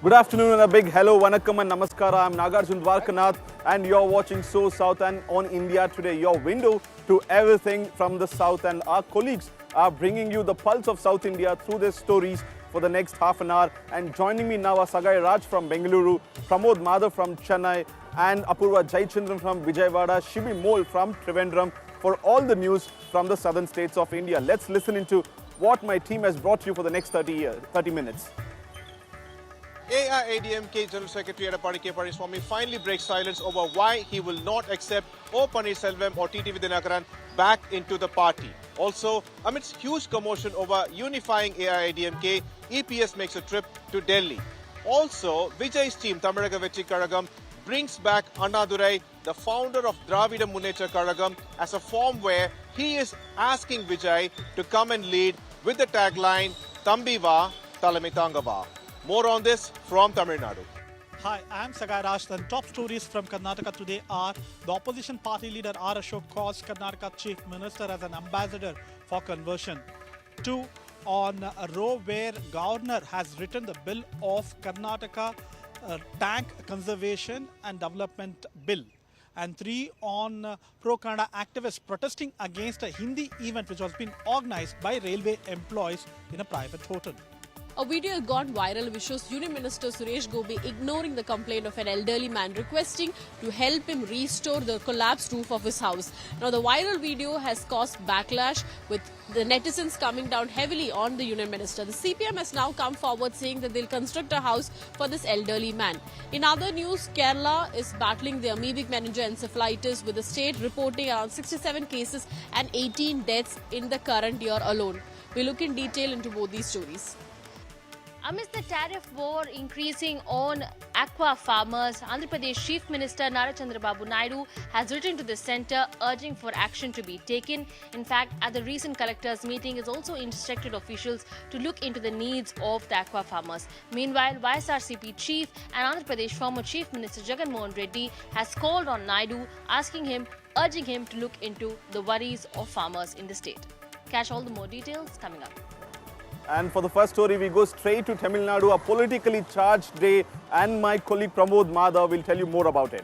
Good afternoon and a big hello, vanakkam and namaskara. I'm Nagarjun Dwarkanath and you're watching SoSouth and on India Today, your window to everything from the South. And our colleagues are bringing you the pulse of South India through their stories for the next half an hour. And joining me now are Sagai Raj from Bengaluru, Pramod Madhav from Chennai, and Apurva Jayachandran from Vijayawada, Shibi Mol from Trivandrum for all the news from the southern states of India. Let's listen into what my team has brought you for the next 30 minutes. AIADMK General Secretary Edappadi Palaniswami finally breaks silence over why he will not accept O. Pannirselvam or TT Vidyanathan back into the party. Also, amidst huge commotion over unifying AIADMK, EPS makes a trip to Delhi. Also, Vijay's team, Tamil Nadu, brings back Anna Durai, the founder of Dravida Munnetra Kazhagam, as a form where he is asking Vijay to come and lead with the tagline, Thambi Va, Thalame Thangava. More on this from Tamil Nadu. Hi, I am Sagai Raj. The top stories from Karnataka today are the opposition party leader R. Ashok calls Karnataka Chief Minister as an ambassador for conversion. 2. On a row where Governor has written the bill of Karnataka Tank Conservation and Development Bill. And 3. On pro-Kannada activists protesting against a Hindi event which was being organized by railway employees in a private hotel. A video gone viral which shows Union Minister Suresh Gopi ignoring the complaint of an elderly man requesting to help him restore the collapsed roof of his house. Now the viral video has caused backlash with the netizens coming down heavily on the Union Minister. The CPM has now come forward saying that they'll construct a house for this elderly man. In other news, Kerala is battling the amoebic meningoencephalitis with the state reporting around 67 cases and 18 deaths in the current year alone. We'll look in detail into both these stories. Amidst the tariff war increasing on aqua farmers, Andhra Pradesh Chief Minister Chandrababu Naidu has written to the centre urging for action to be taken. In fact, at the recent collectors meeting, has also instructed officials to look into the needs of the aqua farmers. Meanwhile, YSRCP Chief and Andhra Pradesh former Chief Minister Jagan Mohan Reddy has called on Naidu, urging him to look into the worries of farmers in the state. Catch all the more details coming up. And for the first story, we go straight to Tamil Nadu, a politically charged day, and my colleague Pramod Madhav will tell you more about it.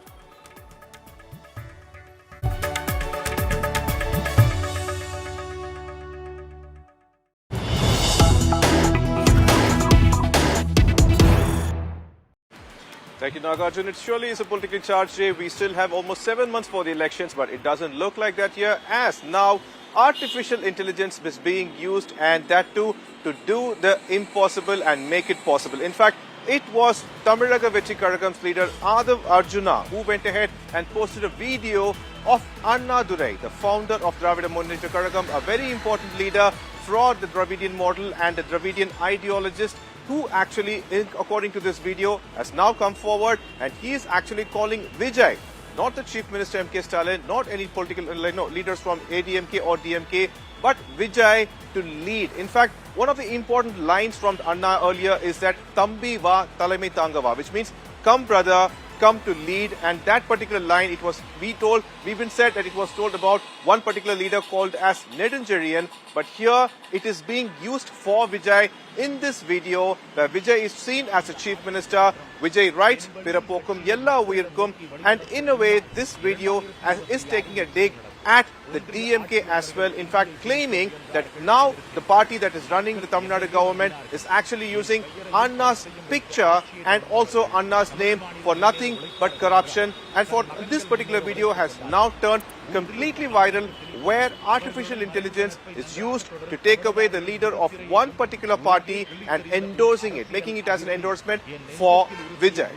Thank you, Nagarjun. It surely is a politically charged day. We still have almost 7 months for the elections, but it doesn't look like that here, as now artificial intelligence is being used, and that too to do the impossible and make it possible. In fact, it was Tamil Nadu Kazhagam's leader Adav Arjuna who went ahead and posted a video of Anna Durai, the founder of Dravida Munnetra Kazhagam, a very important leader for the Dravidian model and the Dravidian ideologist, who actually, according to this video, has now come forward, and he is actually calling Vijay, not the Chief Minister M.K. Stalin, not any political leaders from ADMK or DMK, but Vijay to lead. In fact, one of the important lines from Anna earlier is that Thambi Va Thalame Thangava, which means come brother, come to lead. And that particular line, we've been said that it was told about one particular leader called as Nedunjarian, but here it is being used for Vijay in this video, where Vijay is seen as a chief minister. Vijay writes, Pirapokum Yella Uyirkum, and in a way this video is taking a dig at the DMK as well, in fact claiming that now the party that is running the Tamil Nadu government is actually using Anna's picture and also Anna's name for nothing but corruption. And for this particular video has now turned completely viral, where artificial intelligence is used to take away the leader of one particular party and endorsing it, making it as an endorsement for Vijay.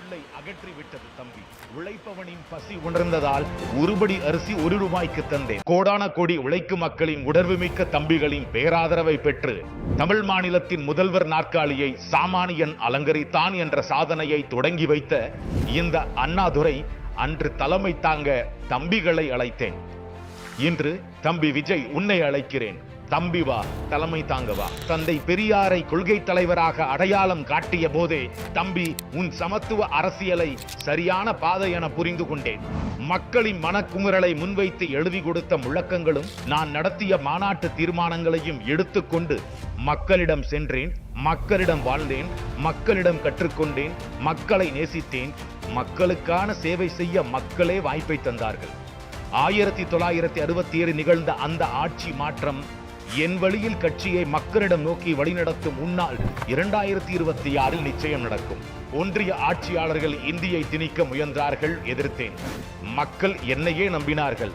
உழைப்பவனின் பசி உணர்ந்ததால் ஒருபடி அரிசி ₹1 தந்தேன். கோடான கோடி உழைக்கும் மக்களின் உணர்வுமிக்க தம்பிகளின் பேராதரவை பெற்று தமிழ் மாநிலத்தின் முதல்வர் நாற்காலியை சாமானியன் அலங்கரித்தான் என்ற சாதனையை தொடங்கி வைத்த இந்த அண்ணாதுரை அன்று தலைமை தாங்க தம்பிகளை அழைத்தேன். இன்று தம்பி விஜய் உன்னை அழைக்கிறேன். தம்பி வா, தலைமை தாங்கவா. தந்தை பெரியாரை கொள்கை தலைவராக அடையாளம் காட்டிய போதே தம்பி உன் சமத்துவ அரசியலை சரியான பாதை என புரிந்து கொண்டேன். மக்களின் மனக்குமுறலை முன்வைத்து எழுதி கொடுத்த முழக்கங்களும் நான் நடத்திய மாநாட்டு தீர்மானங்களையும் எடுத்துக்கொண்டு மக்களிடம் சென்றேன், மக்களிடம் வாழ்ந்தேன், மக்களிடம் கற்றுக்கொண்டேன், மக்களை நேசித்தேன். மக்களுக்கான சேவை செய்ய மக்களே வாய்ப்பை தந்தார்கள். 1967 நிகழ்ந்த அந்த ஆட்சி மாற்றம் என் வழியில் கட்சியை மக்களிடம் நோக்கி வழிநடத்தும் முன்னால் 2026 நிச்சயம் நடக்கும். ஒன்றிய ஆட்சியாளர்கள் இந்தியை திணிக்க முயன்றார்கள், எதிர்த்தேன். மக்கள் என்னையே நம்பினார்கள்.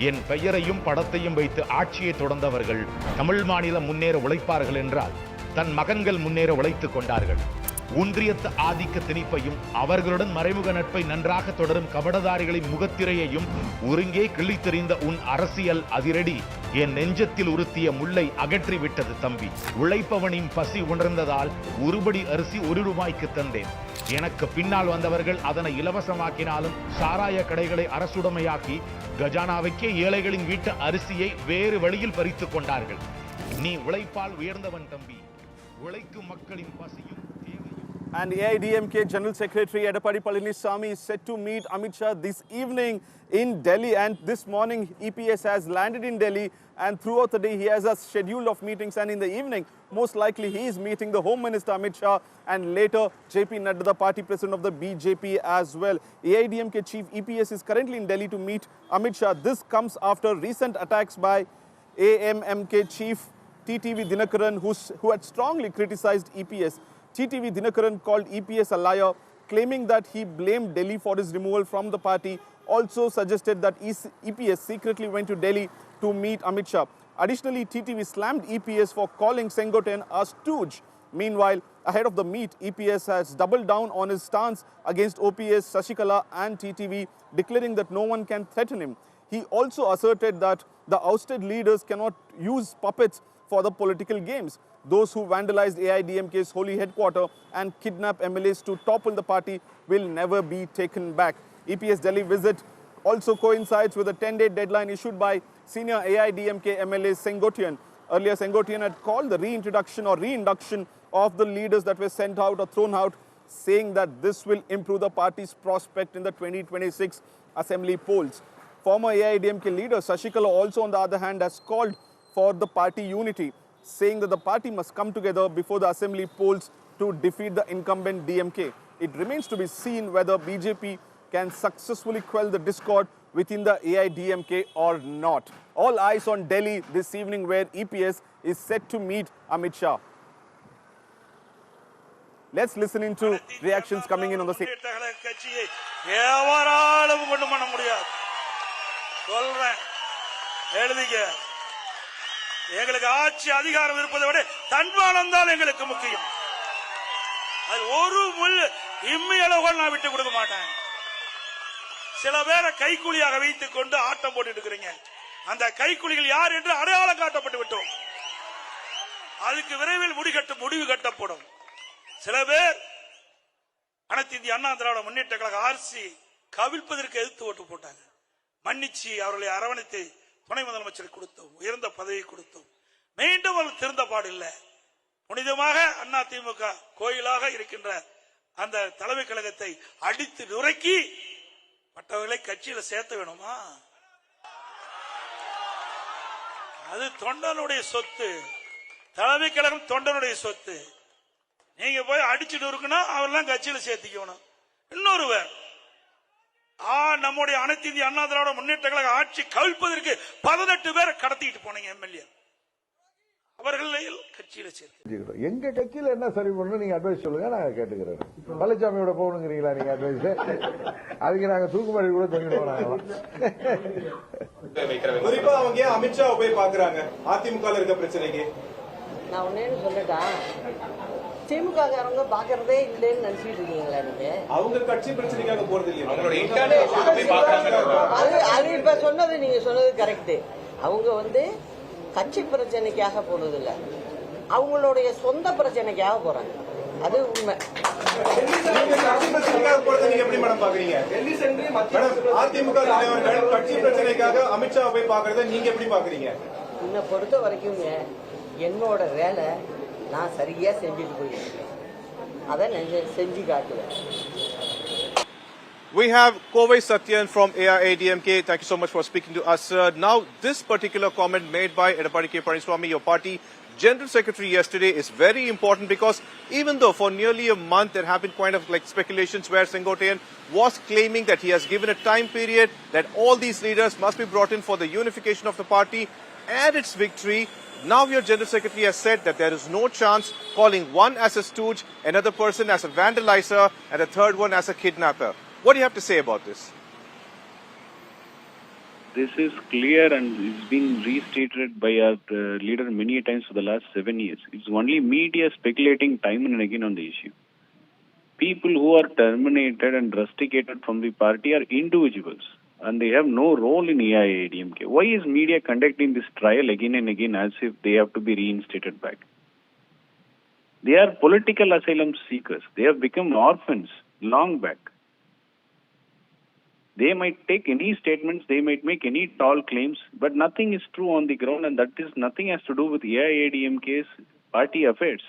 என் பெயரையும் படத்தையும் வைத்து ஆட்சியை தொடர்ந்தவர்கள் தமிழ் மாநிலம் முன்னேற உழைப்பார்கள் என்றால் தன் மகன்கள் முன்னேற உழைத்துக் கொண்டார்கள். ஒன்றியத்து ஆதிக்க திணிப்பையும் அவர்களுடன் மறைமுக நட்பை நன்றாக தொடரும் கபடதாரிகளின் முகத்திரையையும் ஒருங்கே கிள்ளித்தெறிந்த உன் அரசியல் அதிரடி என் நெஞ்சத்தில் உறுத்திய முல்லை அகற்றி விட்டது தம்பி. உழைப்பவனின் பசி உணர்ந்ததால் ஒருபடி அரிசி ₹1 தந்தேன். எனக்கு பின்னால் வந்தவர்கள் அதனை இலவசமாக்கினாலும் சாராய கடைகளை அரசுடைமையாக்கி கஜானாவுக்கே ஏழைகளின் வீட்டு அரிசியை வேறு வழியில் பறித்துக் கொண்டார்கள். நீ உழைப்பால் உயர்ந்தவன் தம்பி. உழைக்கும் மக்களின் பசியும். And AIADMK General Secretary Edappadi Palaniswami is set to meet Amit Shah this evening in Delhi, and this morning EPS has landed in Delhi, and throughout the day he has a schedule of meetings, and in the evening most likely he is meeting the Home Minister Amit Shah and later JP Nadda, the party president of the BJP as well. AIADMK chief EPS is currently in Delhi to meet Amit Shah. This comes after recent attacks by AIADMK chief TTV Dinakaran, who had strongly criticized EPS. TTV Dinakaran called EPS a liar, claiming that he blamed Delhi for his removal from the party. Also suggested that EPS secretly went to Delhi to meet Amit Shah. Additionally, TTV slammed EPS for calling Sengoten a stooge. Meanwhile, ahead of the meet, EPS has doubled down on his stance against OPS, Shashikala and TTV, declaring that no one can threaten him. He also asserted that the ousted leaders cannot use puppets for the political games. Those who vandalized AIADMK's holy headquarters and kidnapped MLAs to topple the party will never be taken back. EPS Delhi visit also coincides with a 10-day deadline issued by senior AIADMK MLA Sengotian. Earlier, Sengotian had called the reintroduction or re-induction of the leaders that were sent out or thrown out, saying that this will improve the party's prospect in the 2026 assembly polls. Former AIADMK leader Shashikala also, on the other hand, has called for the party unity, saying that the party must come together before the assembly polls to defeat the incumbent DMK. It remains to be seen whether BJP can successfully quell the discord within the AIADMK or not. All eyes on Delhi this evening, where EPS is set to meet Amit Shah. Let's listen into reactions coming in on the same. எங்களுக்கு ஆட்சி அதிகாரம் இருப்பதை விட தன்மானம் தான் எங்களுக்கு முக்கியம். அது ஒரு முள் இம்மையளவு நான் விட்டு கொடுக்க மாட்டேன். சில பேரை கைக்கூலியாக வைத்துக் கொண்டு ஆட்டம் போட்டு இருக்கிறீங்க. அந்த கைக்கூலிகள் யார் என்று அடையாளம் காட்டப்பட்டு விட்டோம். அதுக்கு விரைவில் முடிவு கட்டப்படும். சில பேர் அனைத்து இந்திய அண்ணா திராவிட முன்னேற்ற கழக ஆர்சி கவிழ்ப்பதற்கு எதிர்த்து ஓட்டு போட்டாங்க. மன்னிச்சு அவர்களை அரவணைத்து துணை முதலமைச்சர் கொடுத்தோம், உயர்ந்த பதவி கொடுத்தோம். மீண்டும் அவர் திருந்த பாடில்லை. புனிதமாக அதிமுக கோயிலாக இருக்கின்ற அந்த தலைமை கழகத்தை அடித்து நுரைக்கி மற்றவர்களை கட்சியில சேர்த்த வேணுமா? அது தொண்டனுடைய சொத்து. தலைமை கழகம் தொண்டனுடைய சொத்து. நீங்க போய் அடிச்சு நொறுக்குனா அவரெல்லாம் கட்சியில சேர்த்திக்கணும். இன்னொருவர் நம்முடைய அனைத்து இந்திய அண்ணா திராவிட முன்னேற்ற கழக ஆட்சி கவிழ்ப்பதற்கு 18 பேரை கடத்திட்டு போனீங்க எம்எல்ஏ. அவர்கள் கட்சியில சேர்த்து எங்க கட்சியில என்ன சரி பண்ணணும் நீங்க அட்வைஸ் சொல்லுங்க, நாங்க கேட்டுக்கிறோம். பழனிசாமியோட போகணுங்கிறீங்களா நீங்க அட்வைஸ்? அதுக்கு நாங்க தூக்குமாடி கூட தொங்கிடுவோம். குறிப்பா அவங்க ஏன் அமித்ஷா போய் பாக்குறாங்க அதிமுக இருக்க பிரச்சனைக்கு? நான் ஒன்னே சொல்லட்டா, திமுக காரங்க பாக்குறதே இல்லைன்னு நினைச்சிட்டு இருக்கீங்களா நீங்க? அவங்க கட்சி பிரச்சனைக்காக போறது இல்லையா? அது இப்ப சொன்னது நீங்க சொன்னது கரெக்ட். அவங்க கட்சி பிரச்சனைக்காக போனது இல்ல, அவங்களுடைய சொந்த பிரச்சனைக்காக போறாங்க. அது உண்மை. அதிமுக தலைவர்கள் கட்சி பிரச்சனைக்காக அமித்ஷா போய் பாக்குறத நீங்க எப்படி பாக்குறீங்க? என்னை பொறுத்த வரைக்குங்க என்னோட வேலை நான் சரியாக செஞ்சுட்டு போயிருக்கேன். அதை நான் செஞ்சு காட்டுவேன். We have Kovai Satyan from AIADMK. Thank you so much for speaking to us, sir. Now, this particular comment made by Edappadi Palaniswami, your party General Secretary yesterday, is very important because even though for nearly a month there have been kind of like speculations where Sengotian was claiming that he has given a time period that all these leaders must be brought in for the unification of the party and its victory. Now your General Secretary has said that there is no chance, calling one as a stooge, another person as a vandalizer and a third one as a kidnapper. What do you have to say about this? This is clear and it's been restated by our leader many times for the last 7 years. It's only media speculating time and again on the issue. People who are terminated and rusticated from the party are individuals and they have no role in AIADMK. Why is media conducting this trial again and again as if they have to be reinstated back? They are political asylum seekers. They have become orphans long back. They might take any statements, they might make any tall claims, but nothing is true on the ground, and that is nothing has to do with AIADMK's party affairs.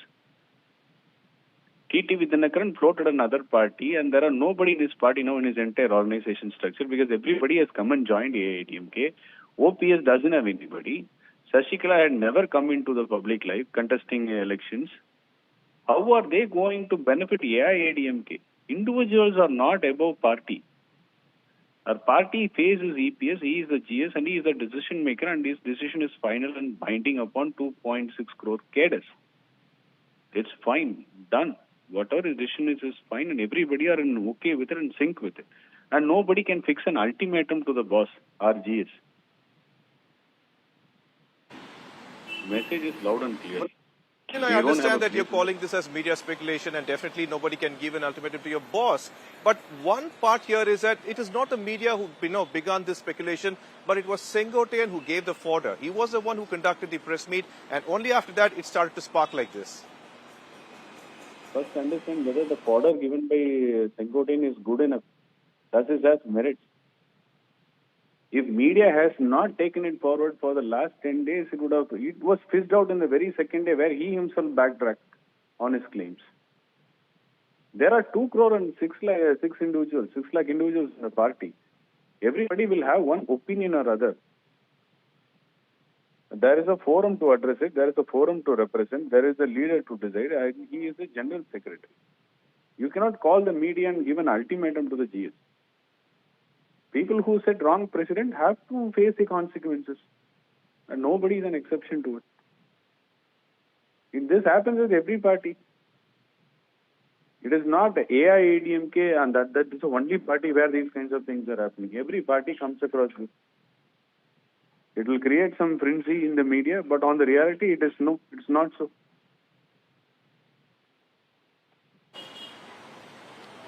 TT Vidyanakaran floated another party, and there are nobody in his party now in his entire organization structure because everybody has come and joined AIADMK. OPS doesn't have anybody. Shashikala had never come into the public life contesting elections. How are they going to benefit AIADMK? Individuals are not above party. Our party face is EPS, he is the GS and he is the decision maker and his decision is final and binding upon 2.6 crore cadres. It's fine, done. Whatever his decision is fine and everybody are okay with it and sync with it. And nobody can fix an ultimatum to the boss, our GS. Message is loud and clear. I understand that you're calling this as media speculation and definitely nobody can give an ultimatum to your boss. But one part here is that it is not the media who began this speculation, but it was Sengotian who gave the fodder. He was the one who conducted the press meet and only after that it started to spark like this. First understand whether the fodder given by Sengotian is good enough. Does it have merits? If media has not taken it forward for the last 10 days, it was fizzed out in the very second day where he himself backtracked on his claims. There are 2 crore and 6 lakh individuals in the party. Everybody will have one opinion or other. There is a forum to address it. There is a forum to represent. There is a leader to decide. He is the general secretary. You cannot call the media and give an ultimatum to the GS. People who said wrong president have to face the consequences. And nobody is an exception to it. If this happens with every party, it is not AIADMK and that is the only party where these kinds of things are happening. Every party comes across this. It will create some frenzy in the media, but on the reality, it's not so.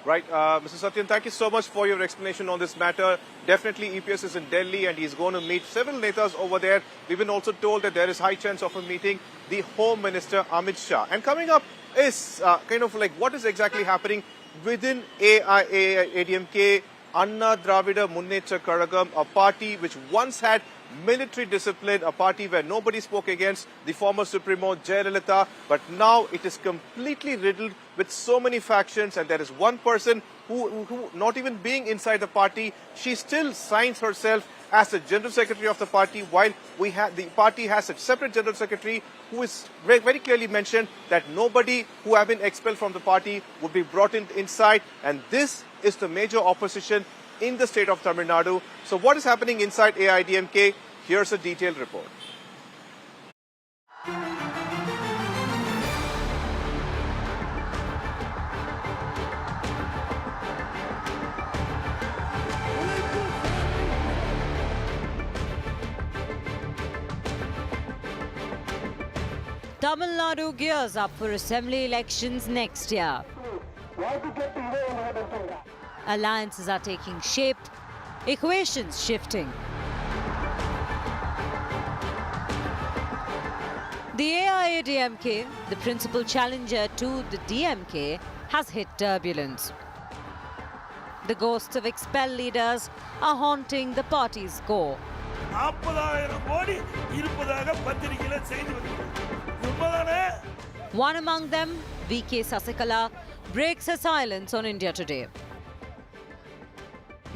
Right, Mr. Satyan, thank you so much for your explanation on this matter. Definitely EPS is in Delhi and he's going to meet several netas over there. We've been also told that there is high chance of him meeting the Home Minister Amit Shah. And coming up is kind of like what is exactly happening within AIADMK, Anna Dravida Munnetra Karagam, a party which once had military discipline, a party where nobody spoke against the former Supremo Jayalalitha, but now it is completely riddled with so many factions and there is one person who not even being inside the party, she still signs herself as the General Secretary of the party while the party has a separate General Secretary who is very clearly mentioned that nobody who have been expelled from the party would be brought inside and this is the major opposition in the state of Tamil Nadu. So what is happening inside AIADMK? Here's a detailed report. Tamil Nadu gears up for assembly elections next year. Alliances are taking shape, equations shifting. The AIADMK, the principal challenger to the DMK, has hit turbulence. The ghosts of expelled leaders are haunting the party's core. 40,000 கோடி இருப்பதாக பத்திரிகையில செய்தி வருகிறது. உண்மைதானே? One among them, VK Sasikala, breaks her silence on India Today.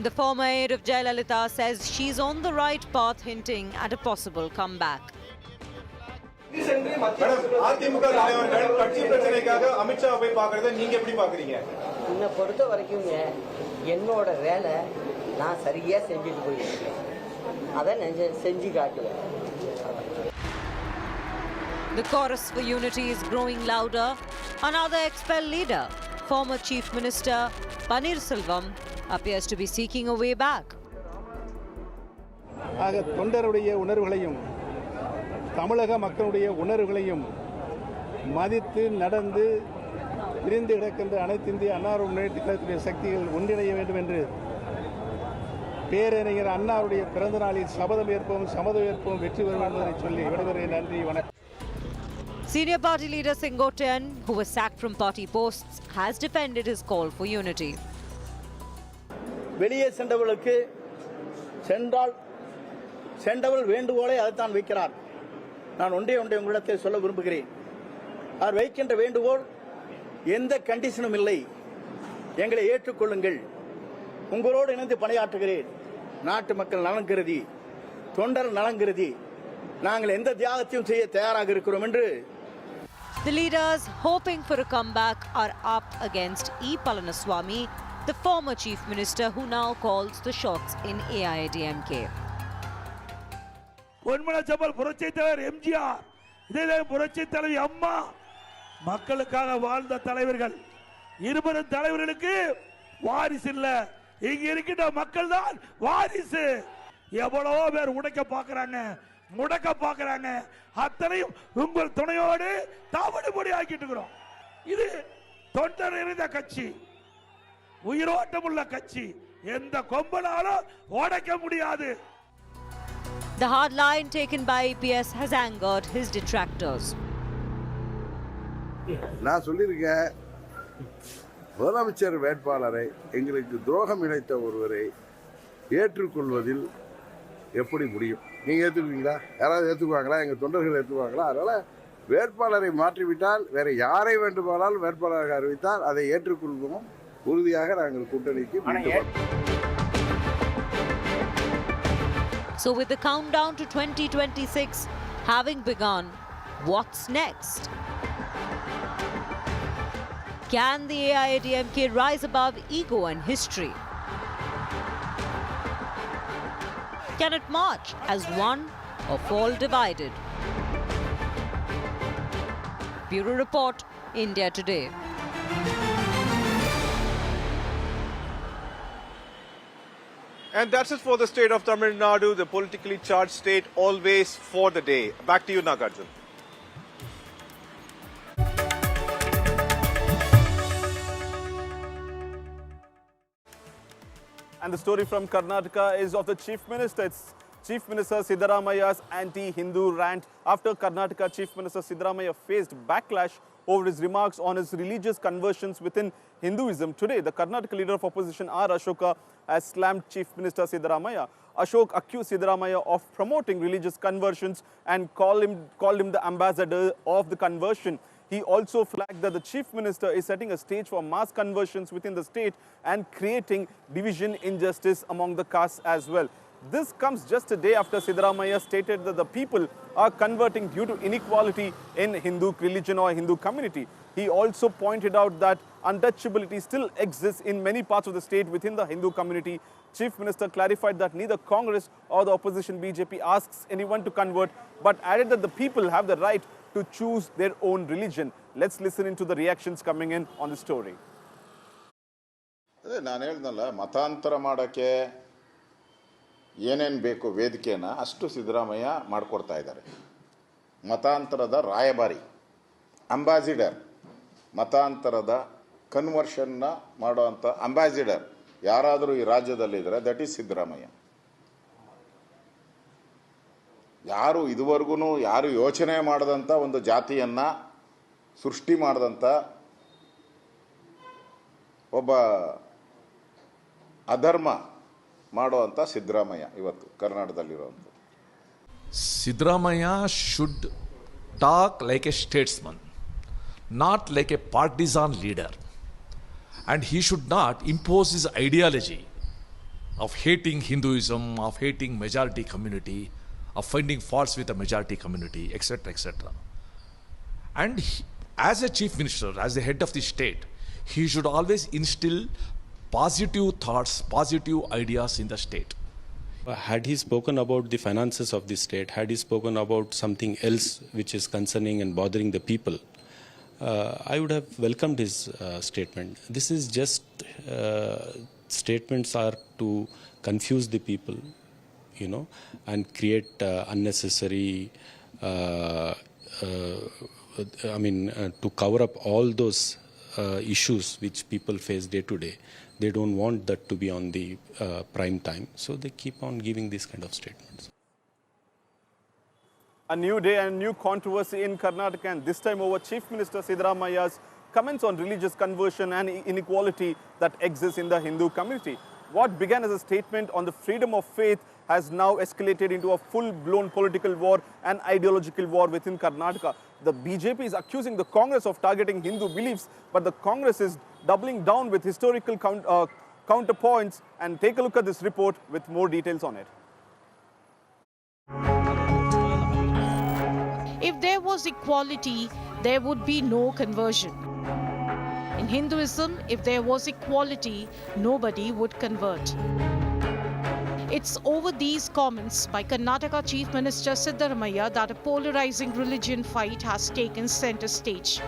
The former aide of Jayalalitha says she's on the right path, hinting at a possible comeback. AIADMK தலைவர்கள் கட்சி பிரச்சனைக்காக அமித் ஷா போய் பார்க்கறதை நீங்க எப்படி பாக்குறீங்க? என்னை பொறுத்த வரைக்குங்க என்னோட வேலை நான் சரியா செஞ்சுட்டு போயிருக்கேன். அதை நான் செஞ்சு காட்டுவேன். The chorus for unity is growing louder. Another expelled leader, former Chief Minister Palaniswami, appears to be seeking a way back. ஆக தொண்டருடைய உணர்வுகளையும் தமிழக மக்களுடைய உணர்வுகளையும் மதித்து நடந்து பிரிந்து கிடக்கின்ற அனைத்து இந்திய அண்ணா முன்னேற்ற கழகத்துடைய சக்திகள் ஒன்றிணைய வேண்டும் என்று பேரறிஞர் அண்ணாவுடைய பிறந்த நாளில் சபதம் ஏற்போம் வெற்றி பெறும் என்பதை சொல்லி விடைபெறுகிறேன். நன்றி, வணக்கம். Senior party leader Sengotian, who was sacked from party posts, has defended his call for unity. வெளியே சென்றவர்களுக்கு சென்றவள் வேண்டுகோளை அதைத்தான் வைக்கிறார். நான் ஒன்றே உங்களிடத்தில் சொல்ல விரும்புகிறேன். அவர் வைக்கின்ற வேண்டுகோள் எந்த கண்டிஷனும் இல்லை. எங்களை ஏற்றுக்கொள்ளுங்கள், உங்களோடு இணைந்து பணியாற்றுகிறேன். நாட்டு மக்கள் நலன் கருதி, தொண்டர் நலன் கருதி நாங்கள் எந்த தியாகத்தையும் செய்ய தயாராக இருக்கிறோம் என்று. The leaders hoping for a comeback are up against Palaniswami, the former chief minister who now calls the shots in AIADMK. பொன்மனச்சம்பல் புரட்சித் தலைவர் எம்ஜிஆர், இதே புரட்சித் தலைவி அம்மா, மக்களுக்காக வாழ்ந்த தலைவர்கள். இருவரும் தலைவர்களுக்கு வாரிசு இல்ல, இங்க இருக்கின்ற மக்கள் தான் வாரிசு. எவ்வளவோ பேர் முடக்க பாக்குறாங்க. அத்தனையும் உங்கள் துணையோடு தாவடுபடி ஆக்கிட்டு இருக்கிறோம். இது தொண்டர் நிறைந்த கட்சி, உயிரோட்டம் உள்ள கட்சி. எந்த கொம்பனாலும் உடைக்க முடியாது. The hard line taken by EPS has angered his detractors. நான் சொல்லியிருக்கேன், முதலமைச்சர் வேட்பாளரை எங்களுக்கு துரோகம் இழைத்த ஒருவரை ஏற்றுக்கொள்வதில் எப்படி முடியும்? நீங்கள் ஏற்றுக்குவீங்களா? யாராவது ஏற்றுக்குவாங்களா? எங்கள் தொண்டர்கள் ஏற்றுக்குவாங்களா? அதனால் வேட்பாளரை மாற்றிவிட்டால் வேறு யாரை வேண்டுமானாலும் வேட்பாளராக அறிவித்தால் அதை ஏற்றுக்கொள்வோம். உறுதியாக நாங்கள் கூட்டணிக்கு. So with the countdown to 2026 having begun, what's next? Can the AIADMK rise above ego and history? Can it march as one or fall divided? Bureau Report, India Today. And that's it for the state of Tamil Nadu, the politically charged state, always for the day. Back to you, Nagarjun. And the story from Karnataka is of the Chief Minister. It's Chief Minister Siddaramaiah's anti-Hindu rant after Karnataka Chief Minister Siddaramaiah faced backlash over his remarks on his religious conversions within Hinduism. Today, the Karnataka leader of opposition R. Ashoka has slammed Chief Minister Siddaramaiah. Ashok accused Siddaramaiah of promoting religious conversions and called him the ambassador of the conversion. He also flagged that the Chief Minister is setting a stage for mass conversions within the state and creating division, injustice among the castes as well. This comes just a day after Siddaramaiah stated that the people are converting due to inequality in Hindu religion or Hindu community. He also pointed out that untouchability still exists in many parts of the state within the Hindu community. Chief Minister clarified that neither Congress or the opposition BJP asks anyone to convert, but added that the people have the right to choose their own religion. Let's listen into the reactions coming in on the story. ನಾನು ಹೇಳಿದ್ನಲ್ಲ, ಮತಾಂತರ ಮಾಡೋಕ್ಕೆ ಏನೇನು ಬೇಕು ವೇದಿಕೆನ ಅಷ್ಟು ಸಿದ್ದರಾಮಯ್ಯ ಮಾಡಿಕೊಡ್ತಾ ಇದ್ದಾರೆ. ಮತಾಂತರದ ರಾಯಭಾರಿ, ಅಂಬಾಸಿಡರ್, ಮತಾಂತರದ ಕನ್ವರ್ಷನ್ನ ಮಾಡುವಂಥ ಅಂಬಾಸಿಡರ್ ಯಾರಾದರೂ ಈ ರಾಜ್ಯದಲ್ಲಿದ್ದರೆ ದಟ್ ಈಸ್ ಸಿದ್ದರಾಮಯ್ಯ. ಯಾರು ಇದುವರೆಗೂ ಯಾರು ಯೋಚನೆ ಮಾಡದಂಥ ಒಂದು ಜಾತಿಯನ್ನು ಸೃಷ್ಟಿ ಮಾಡಿದಂಥ ಒಬ್ಬ ಅಧರ್ಮ ಮಾಡುವಂಥ ಸಿದ್ದರಾಮಯ್ಯ ಇವತ್ತು ಕರ್ನಾಟಕದಲ್ಲಿರುವಂಥ. Siddaramaiah should talk like a statesman, not like a partisan leader. And he should not impose his ideology of hating Hinduism, of hating majority community, of finding faults with the majority community, etc., etc. And he, as a chief minister, as the head of the state, he should always instill positive thoughts, positive ideas in the state. Had he spoken about the finances of the state, had he spoken about something else which is concerning and bothering the people, I would have welcomed his statement. This is just statements are to confuse the people, you know, and create unnecessary, to cover up all those issues which people face day to day. They don't want that to be on the prime time, so they keep on giving these kind of statements. A new day and new controversy in Karnataka, and this time over Chief Minister Siddaramaiah's comments on religious conversion and inequality that exists in the Hindu community. What began as a statement on the freedom of faith has now escalated into a full-blown political war and ideological war within Karnataka. The BJP is accusing the Congress of targeting Hindu beliefs, but the Congress is doubling down with historical counterpoints. And take a look at this report with more details on it. If there was equality, there would be no conversion. In Hinduism, if there was equality, nobody would convert. It's over these comments by Karnataka Chief Minister Siddaramaiah that a polarizing religion fight has taken center stage.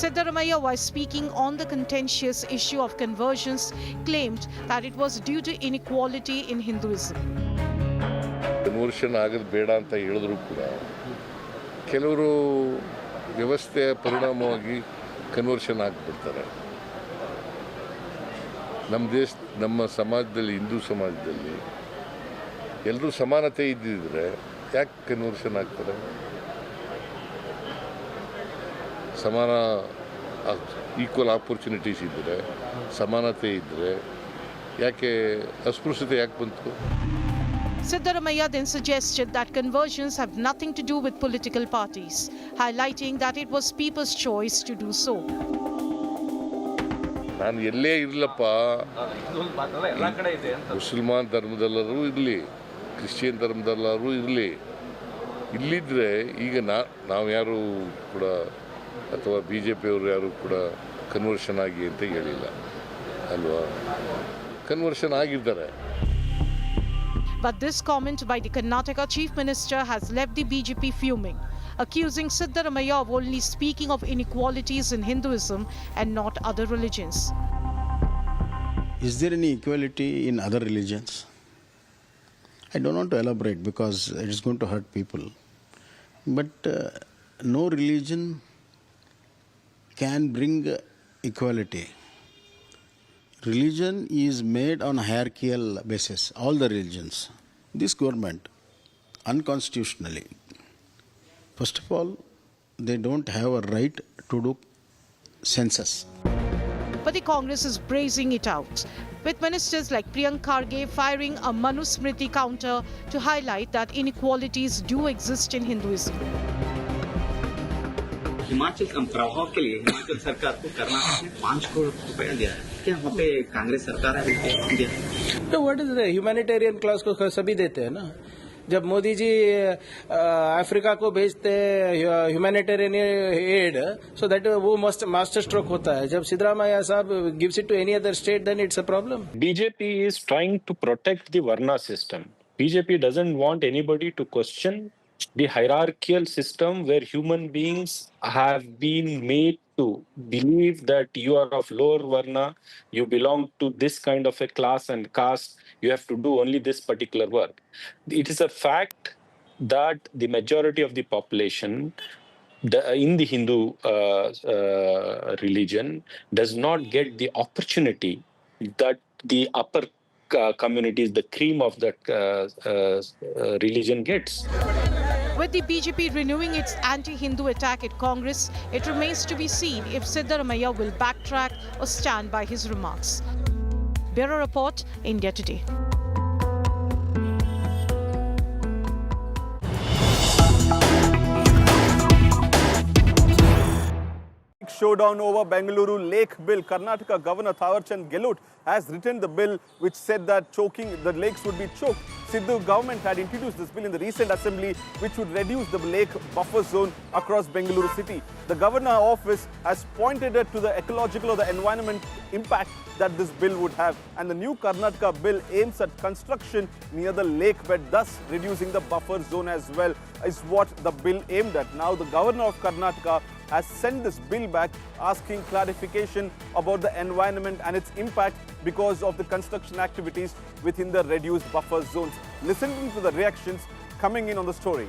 Siddaramaiah, while speaking on the contentious issue of conversions, claimed that it was due to inequality in Hinduism. Conversion ಆಗೋದು ಬೇಡ ಅಂತ ಹೇಳಿದ್ರು ಕೂಡ ಕೆಲವರು ವ್ಯವಸ್ಥೆಯ ಪರಿಣಾಮವಾಗಿ conversion ಆಗಿಬಿಡ್ತಾರೆ. ನಮ್ಮ ಸಮಾಜದಲ್ಲಿ, ಹಿಂದೂ ಸಮಾಜದಲ್ಲಿ ಎಲ್ಲರೂ ಸಮಾನತೆ ಇದ್ದಿದ್ರೆ ಯಾಕೆ ಕನ್ವರ್ಷನ್ ಆಗ್ತಾರೆ? ಸಮಾನ ಈಕ್ವಲ್ ಆಪರ್ಚುನಿಟೀಸ್ ಇದ್ದರೆ, ಸಮಾನತೆ ಇದ್ದರೆ ಯಾಕೆ ಅಸ್ಪೃಶ್ಯತೆ ಯಾಕೆ ಬಂತು? Siddaramaiah then suggested that conversions have nothing to do with political parties, highlighting that it was people's choice to do so. ನಾನು ಎಲ್ಲೇ ಇರಲಪ್ಪ, ಮುಸಲ್ಮಾನ್ ಧರ್ಮದಲ್ಲರೂ ಇರಲಿ, ಕ್ರಿಶ್ಚಿಯನ್ ಧರ್ಮದಲ್ಲರೂ ಇರಲಿ, ಇಲ್ಲಿದ್ದರೆ ಈಗ ನಾವು ಯಾರು ಕೂಡ ಅಥವಾ ಬಿ ಜೆ ಪಿಯವರು ಯಾರು ಕೂಡ ಕನ್ವರ್ಷನ್ ಆಗಿ ಅಂತ ಹೇಳಿಲ್ಲ ಅಲ್ವಾ? ಕನ್ವರ್ಷನ್ ಆಗಿದ್ದಾರೆ. But this comment by the Karnataka Chief Minister has left the BJP fuming, accusing Siddaramaiah of only speaking of inequalities in Hinduism and not other religions. Is there any equality in other religions? I don't want to elaborate because it is going to hurt people. But no religion can bring equality. Religion is made on a hierarchical basis, all the religions. This government, unconstitutionally, first of all, they don't have a right to do census. But the Congress is bracing it out, with ministers like Priyank Kharge firing a Manusmriti counter to highlight that inequalities do exist in Hinduism. Himachal का प्रभाव के लिए हिमाचल सरकार को कर्नाटक में 5 करोड़ रुपया दिया है. क्या वहाँ पे कांग्रेस सरकार है? तो व्हाट इज ह्यूमैनिटेरियन क्लास को सभी देते हैं ना. जब मोदी जी अफ्रीका को भेजते हैं ह्यूमैनिटेरियन एड, सो दैट वो मास्टर स्ट्रोक होता है. जब सिद्धरामैया साहब gives it to any other state, then it's a problem. BJP is trying to protect the Varna system. BJP doesn't want anybody to question the hierarchical system where human beings have been made to believe that you are of lower Varna, you belong to this kind of a class and caste, you have to do only this particular work. It is a fact that the majority of the population in the Hindu religion does not get the opportunity that the upper communities, the cream of that religion gets. With the BJP renewing its anti-Hindu attack at Congress, it remains to be seen if Siddaramaiah will backtrack or stand by his remarks. Bureau Report, India Today. showdown over Bengaluru Lake Bill. Karnataka Governor Thawarchand Gehlot has written the bill which said that the lakes would be choked. Siddu government had introduced this bill in the recent assembly which would reduce the lake buffer zone across Bengaluru city. The governor office has pointed it to the ecological or the environment impact that this bill would have, and the new Karnataka bill aims at construction near the lake bed, thus reducing the buffer zone as well, is what the bill aimed at. Now the governor of Karnataka has sent this bill back asking clarification about the environment and its impact because of the construction activities within the reduced buffer zones. Listening to the reactions coming in on the story.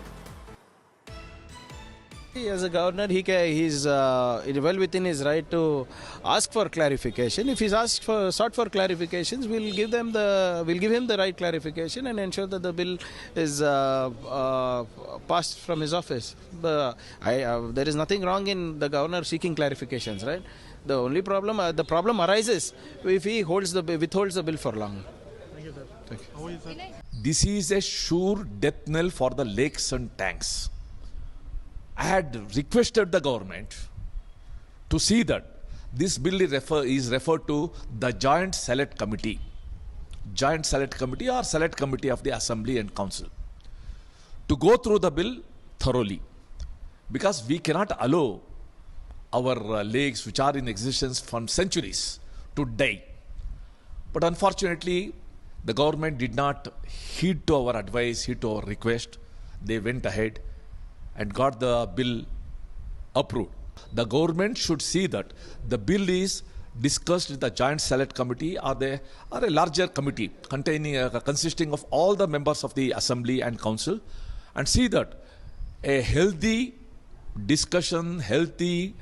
As a governor, he's well within his right to ask for clarification. If he's sought for clarifications, we'll give him the right clarification and ensure that the bill is passed from his office. There is nothing wrong in the governor seeking clarifications, right? The only problem, the problem arises if he withholds the bill for long. Thank you. This is a sure death knell for the lakes and tanks. I had requested the government to see that this bill is referred to the Joint Select Committee or Select Committee of the Assembly and Council to go through the bill thoroughly, because we cannot allow our lakes which are in existence from centuries to die. But unfortunately, the government did not heed to our advice, heed to our request. They went ahead and got the bill approved. The government should see that the bill is discussed in the Joint Select Committee or a larger committee consisting of all the members of the Assembly and Council, and see that a healthy discussion, healthy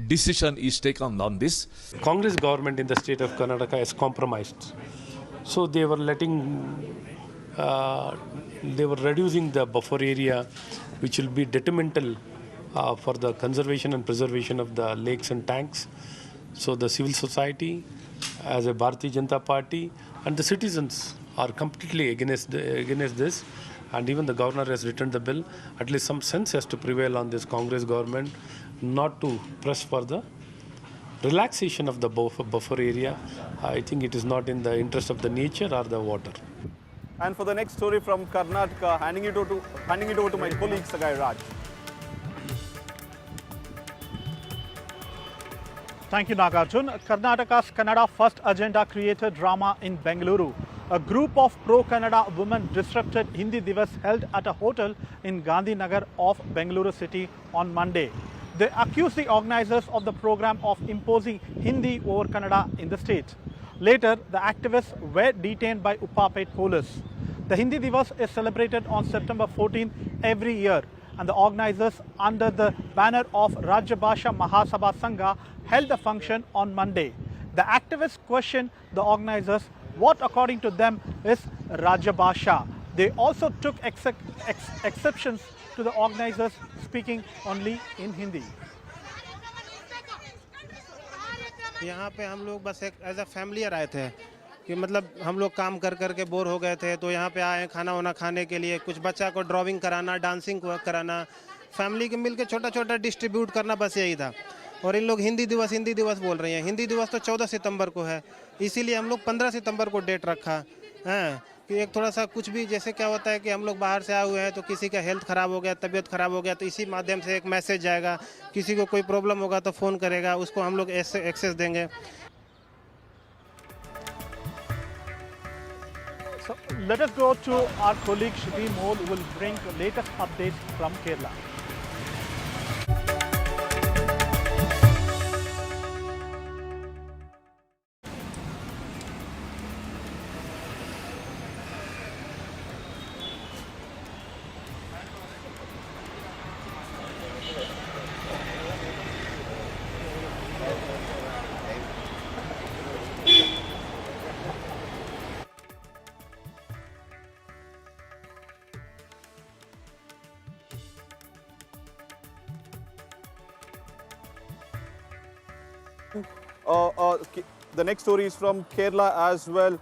decision is taken on this. Congress government in the state of Karnataka is compromised. So they were reducing the buffer area, which will be detrimental for the conservation and preservation of the lakes and tanks. So the civil society, as a Bharatiya Janata Party, and the citizens are completely against this. And even the governor has written the bill. At least some sense has to prevail on this Congress government not to press for the relaxation of the buffer area. I think it is not in the interest of the nature or the water. And for the next story from Karnataka, handing it over to my colleague Sagai Raj. Thank you, Nagarjun. Karnataka's Kannada First agenda created drama in Bengaluru. A group of pro-Kannada women disrupted Hindi Divas held at a hotel in Gandhinagar of Bengaluru city on Monday. They accused the organizers of the program of imposing Hindi over Kannada in the state. Later, the activists were detained by Uppapet police. The Hindi Divas is celebrated on September 14 every year, and the organizers, under the banner of Rajya Bhasha Mahasabha Sangha, held the function on Monday. The activists questioned the organizers what, according to them, is Rajya Bhasha. They also took exceptions to the organizers speaking only in Hindi. यहाँ पे हम लोग बस एक as a family आए थे कि मतलब हम लोग काम कर के बोर हो गए थे, तो यहाँ पे आए खाना वाना खाने के लिए, कुछ बच्चा को ड्राइंग कराना, डांसिंग कराना, फैमिली के मिलके छोटा छोटा डिस्ट्रीब्यूट करना, बस यही था. और इन लोग हिंदी दिवस बोल रहे हैं. हिंदी दिवस तो 14 सितंबर को है, इसीलिए हम लोग 15 सितंबर को डेट रखा है कि एक थोड़ा सा कुछ भी, जैसे क्या होता है कि हम लोग बाहर से आए हुए हैं तो किसी का हेल्थ ख़राब हो गया, तबीयत ख़राब हो गया, तो इसी माध्यम से एक मैसेज जाएगा, किसी को कोई प्रॉब्लम होगा तो फ़ोन करेगा, उसको हम लोग एक्सेस देंगे. So let us go to our colleague Shri Mol, who will bring the latest updates from Kerala. The next story is from Kerala as well.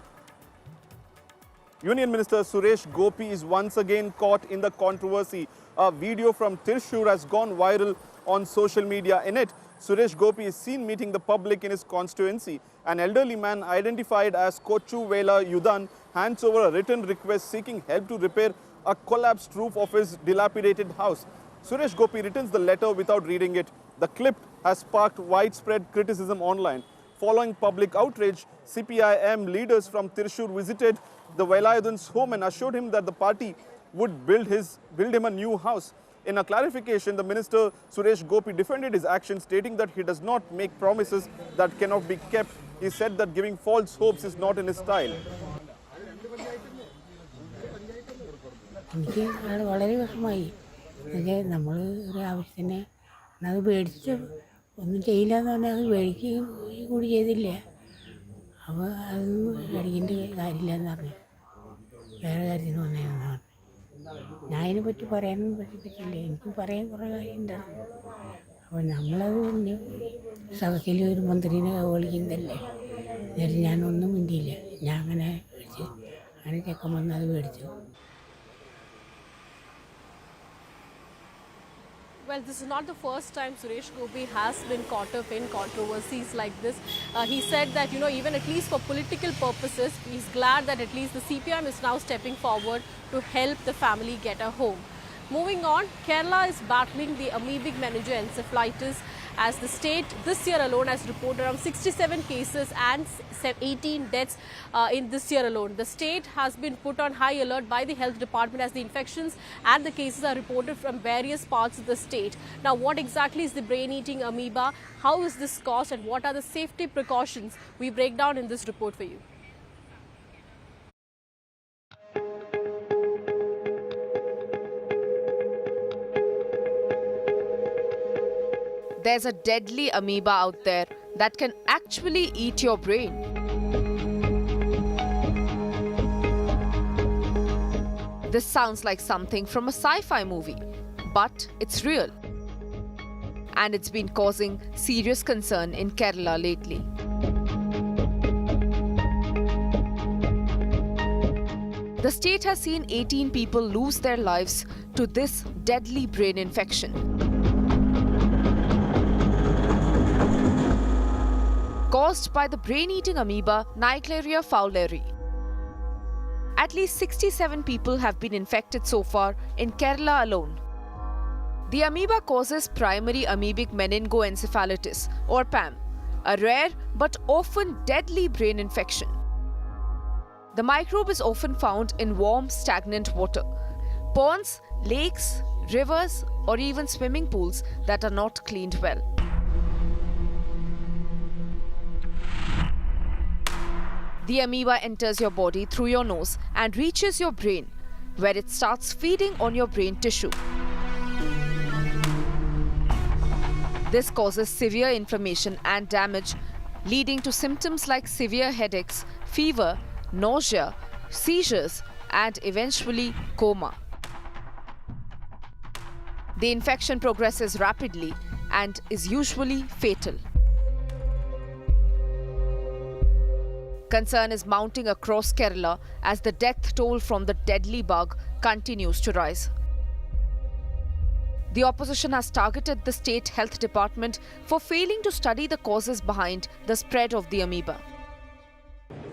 Union Minister Suresh Gopi is once again caught in the controversy. A video from Tirshur has gone viral on social media. In it, Suresh Gopi is seen meeting the public in his constituency. An elderly man identified as Kochu Vela Yudan hands over a written request seeking help to repair a collapsed roof of his dilapidated house. Suresh Gopi returns the letter without reading it. The clip has sparked widespread criticism online. Following public outrage, CPIM leaders from Thrissur visited the Velayudan's home and assured him that the party would build him a new house. In a clarification, the Minister Suresh Gopi defended his action, stating that he does not make promises that cannot be kept. He said that giving false hopes is not in his style. എനിക്ക് വളരെ വിഷമമായി. നമ്മൾ ഒരു ആവശ്യത്തിന് അത് മേടിച്ച് ഒന്നും ചെയ്യില്ല എന്ന് പറഞ്ഞാൽ അത് മേടിക്കുകയും കൂടി ചെയ്തില്ല. അപ്പോൾ അതൊന്നും മേടിക്കേണ്ട കാര്യമില്ല എന്ന് പറഞ്ഞു. വേറെ കാര്യത്തിന് വന്നതെന്ന് പറഞ്ഞു. ഞാൻ അതിനെപ്പറ്റി പറയാനൊന്നും പറ്റില്ല. എനിക്കും പറയാൻ കുറേ കാര്യമുണ്ടായിരുന്നു. അപ്പോൾ നമ്മളത് സഭയിൽ ഒരു മന്ത്രിനെ വിളിക്കുന്നതല്ലേ. എന്നിട്ട് ഞാനൊന്നും മിണ്ടിയില്ല. ഞാൻ അങ്ങനെ മേടിച്ച് അങ്ങനെ ചെക്കൻ വന്ന് അത് മേടിച്ചു. Well, this is not the first time Suresh Gopi has been caught up in controversies like this. He said that, even at least for political purposes, he's glad that at least the CPIM is now stepping forward to help the family get a home. Moving on, Kerala is battling the amoebic meningoencephalitis as the state this year alone has reported around 67 cases and 18 deaths in this year alone. The state has been put on high alert by the health department as the infections and the cases are reported from various parts of the state. Now, what exactly is the brain-eating amoeba? How is this caused and what are the safety precautions? We break down in this report for you. There's a deadly amoeba out there that can actually eat your brain. This sounds like something from a sci-fi movie, but it's real. And it's been causing serious concern in Kerala lately. The state has seen 18 people lose their lives to this deadly brain infection. Caused by the brain-eating amoeba Naegleria fowleri. At least 67 people have been infected so far in Kerala alone. The amoeba causes primary amoebic meningoencephalitis or PAM, a rare but often deadly brain infection. The microbe is often found in warm, stagnant water, ponds, lakes, rivers, or even swimming pools that are not cleaned well. The amoeba enters your body through your nose and reaches your brain, where it starts feeding on your brain tissue. This causes severe inflammation and damage, leading to symptoms like severe headaches, fever, nausea, seizures, and eventually coma. The infection progresses rapidly and is usually fatal. Concern is mounting across Kerala as the death toll from the deadly bug continues to rise. The opposition has targeted the state health department for failing to study the causes behind the spread of the amoeba.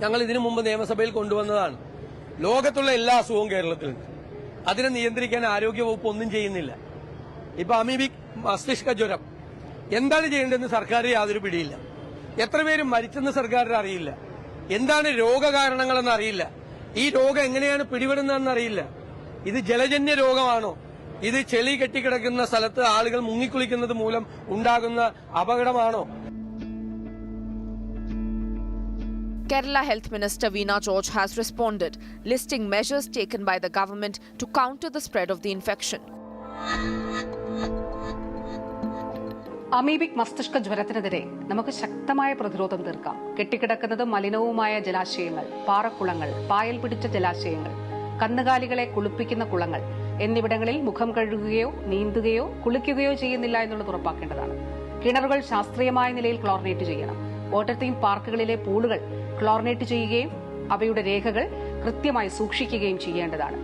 ഞങ്ങൾ ഇതിനു മുമ്പ് നിയമസഭയിൽ കൊണ്ടുവന്നതാണ്. ലോകത്തുള്ള എല്ലാ അസുഖവും കേരളത്തിലുണ്ട്. അതിനെ നിയന്ത്രിക്കാൻ ആരോഗ്യവകുപ്പ് ഒന്നും ചെയ്യുന്നില്ല. ഇപ്പൊ അമീബിക് മസ്തിഷ്ക ജ്വരം എന്താണ് ചെയ്യേണ്ടതെന്ന് സർക്കാർ യാതൊരു പിടിയില്ല. എത്ര പേര് മരിച്ചെന്ന് സർക്കാരിന് അറിയില്ല. എന്താണ് രോഗകാരണങ്ങളെന്ന് അറിയില്ല. ഈ രോഗം എങ്ങനെയാണ് പിടിപെടുന്നതെന്ന് അറിയില്ല. ഇത് ജലജന്യ രോഗമാണോ? ഇത് ചെളി കെട്ടിക്കിടക്കുന്ന സ്ഥലത്ത് ആളുകൾ മുങ്ങിക്കുളിക്കുന്നത് മൂലം ഉണ്ടാകുന്ന അപകടമാണോ? Kerala Health Minister Veena George has responded, listing measures taken by the government to counter the spread of the infection. Amoebic മസ്തിഷ്ക ജ്വരത്തിനെതിരെ നമുക്ക് ശക്തമായ പ്രതിരോധം തീർക്കാം. കെട്ടിക്കിടക്കുന്നത് മലിനവുമായ ജലാശയങ്ങൾ, പാറക്കുളങ്ങൾ, പായൽ പിടിച്ച ജലാശയങ്ങൾ, കന്നുകാലികളെ കുളിപ്പിക്കുന്ന കുളങ്ങൾ എന്നിവിടങ്ങളിൽ മുഖം കഴുകുകയോ നീന്തുകയോ കുളിക്കുകയോ ചെയ്യുന്നില്ല എന്നുള്ളത് ഉറപ്പാക്കേണ്ടതാണ്. കിണറുകൾ ശാസ്ത്രീയമായ നിലയിൽ ക്ലോറിനേറ്റ് ചെയ്യണം. വാട്ടർ തീം പാർക്കുകളിലെ പൂളുകൾ ക്ലോറിനേറ്റ് ചെയ്യുകയും അവയുടെ രേഖകൾ കൃത്യമായി സൂക്ഷിക്കുകയും ചെയ്യേണ്ടതാണ്.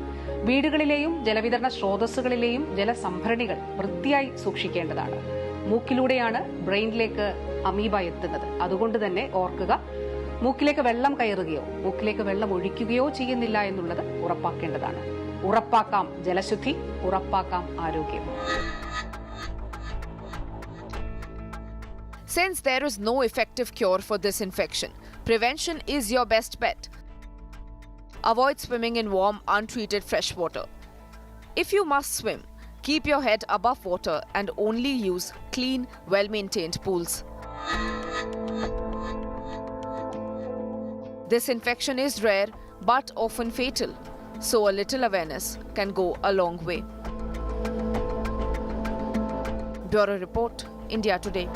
വീടുകളിലെയും ജലവിതരണ സ്രോതസ്സുകളിലെയും ജലസംഭരണികൾ വൃത്തിയായി സൂക്ഷിക്കേണ്ടതാണ്. മൂക്കിലൂടെയാണ് ബ്രെയിനിലേക്ക് അമീബ എത്തുന്നത്. അതുകൊണ്ട് തന്നെ ഓർക്കുക, മൂക്കിലേക്ക് വെള്ളം കയറുകയോ മൂക്കിലേക്ക് വെള്ളം ഒഴിക്കുകയോ ചെയ്യുന്നില്ല എന്നുള്ളത് ഉറപ്പാക്കേണ്ടതാണ്. ഉറപ്പാക്കാം ജലശുദ്ധി, ഉറപ്പാക്കാം ആരോഗ്യം. Since there is no effective cure for this infection, prevention is your best bet. Avoid swimming in warm, untreated fresh water. If you must swim, keep your head above water and only use clean, well-maintained pools. This infection is rare but often fatal, so a little awareness can go a long way. Bureau Report, India Today.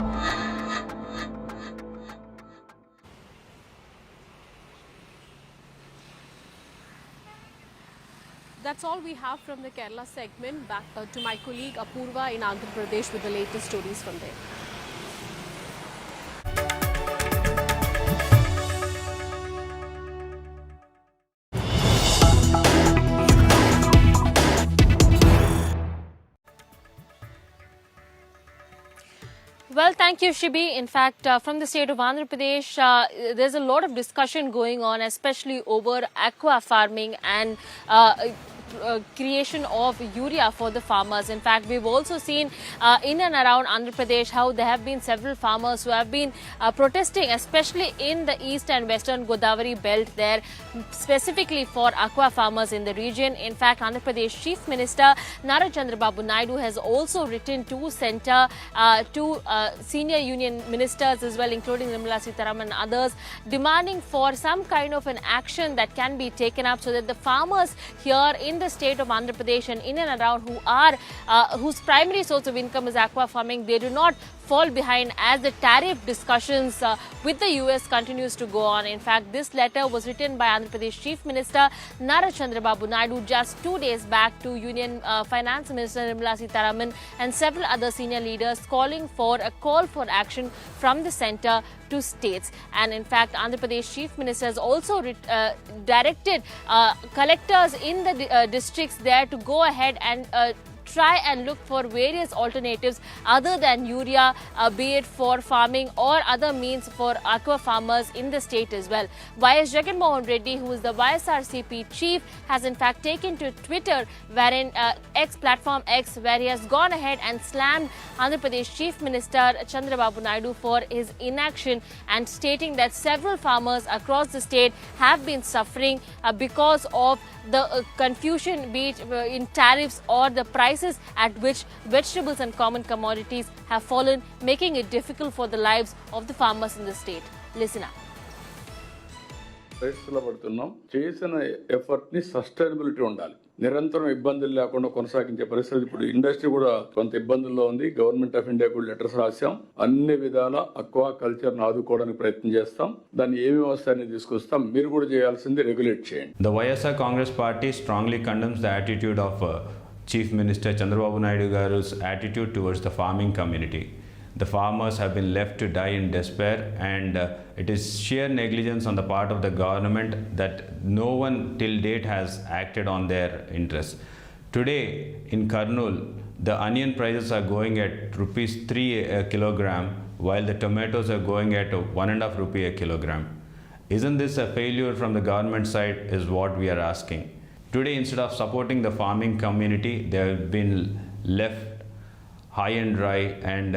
That's all we have from the Kerala segment. Back to my colleague Apurva in Andhra Pradesh with the latest stories from there. Well, thank you, Shibi. In fact, from the state of Andhra Pradesh, there's a lot of discussion going on, especially over aqua farming and creation of urea for the farmers. In fact, we've also seen in and around Andhra Pradesh how there have been several farmers who have been protesting, especially in the east and western Godavari belt there, specifically for aqua farmers in the region. In fact, Andhra Pradesh Chief Minister Chandrababu Naidu has also written to center, to senior union ministers as well, including Nirmala Sitaraman and others, demanding for some kind of an action that can be taken up so that the farmers here in the state of Andhra Pradesh and in and around whose primary source of income is aqua farming, they do not fall behind as the tariff discussions with the US continues to go on. In fact, this letter was written by Andhra Pradesh Chief Minister Chandrababu Naidu just 2 days back to Union Finance Minister Nirmala Sitaraman and several other senior leaders, calling for a call for action from the centre to states. And in fact, Andhra Pradesh Chief Minister has also directed collectors in the districts there to go ahead and try and look for various alternatives other than urea, be it for farming or other means for aqua farmers in the state as well. YS Jagannath Reddy, who is the YSRCP chief, has in fact taken to Twitter, wherein platform X, where he has gone ahead and slammed Andhra Pradesh Chief Minister Chandrababu Naidu for his inaction and stating that several farmers across the state have been suffering because of the confusion, be it in tariffs or the prices at which vegetables and common commodities have fallen, making it difficult for the lives of the farmers in the state. Listen up. చేసిన effort ని sustainability ఉండాలి. నిరంతరం ఇబ్బందులు లేకుండా కొనసాగించే పరిస్థితి. ఇప్పుడు industry కూడా కొంత ఇబ్బందుల్లో ఉంది. గవర్నమెంట్ ఆఫ్ ఇండియా కూడా లెటర్స్ రాశాం. అన్ని విధాల అక్వా కల్చర్ ని ఆదుకోవడానికి ప్రయత్నం చేస్తాం. దాన్ని ఏమి వస్తాయని తీసుకొస్తాం. మీరు కూడా చేయాల్సింది రెగ్యులేట్ చేయండి. The YSR Congress Party strongly condemns the attitude of Chief Minister Chandrababu Naidu Garu's attitude towards the farming community. The farmers have been left to die in despair, and it is sheer negligence on the part of the government that no one till date has acted on their interests. Today in Kurnool, the onion prices are going at rupees 3 a kilogram, while the tomatoes are going at 1.5 rupee a kilogram. Isn't this a failure from the government side is what we are asking. Today, instead of supporting the farming community, they have been left high and dry, and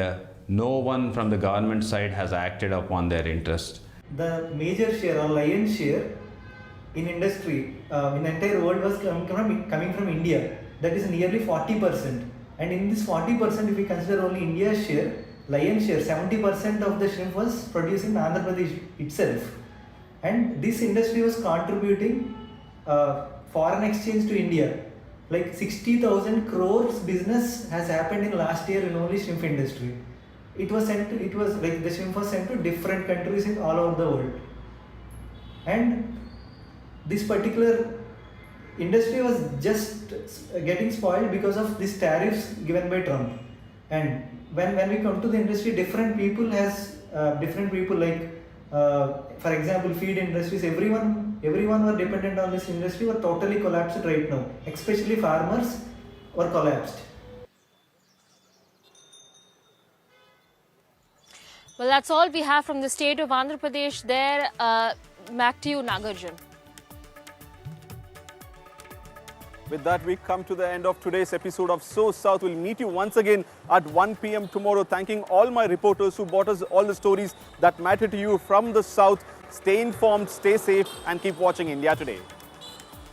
no one from the government side has acted upon their interest. The major share or lion's share in industry in the entire world was coming from India. That is nearly 40%. And in this 40%, if we consider only India's share, lion's share, 70% of the shrimp was produced in Andhra Pradesh itself. And this industry was contributing foreign exchange to India. Like 60,000 crores business has happened in last year in only shrimp industry. It was like the shrimp was sent to different countries in all over the world. And this particular industry was just getting spoiled because of these tariffs given by Trump. And when we come to the industry, different people like for example, feed industries, everyone were dependent on this industry were totally collapsed right now. Especially farmers were collapsed. Well, that's all we have from the state of Andhra Pradesh there. Back to you, Nagarjun. With that, we come to the end of today's episode of So South. We'll meet you once again at 1 p.m. tomorrow. Thanking all my reporters who brought us all the stories that matter to you from the South. Stay informed, stay safe, and keep watching India Today.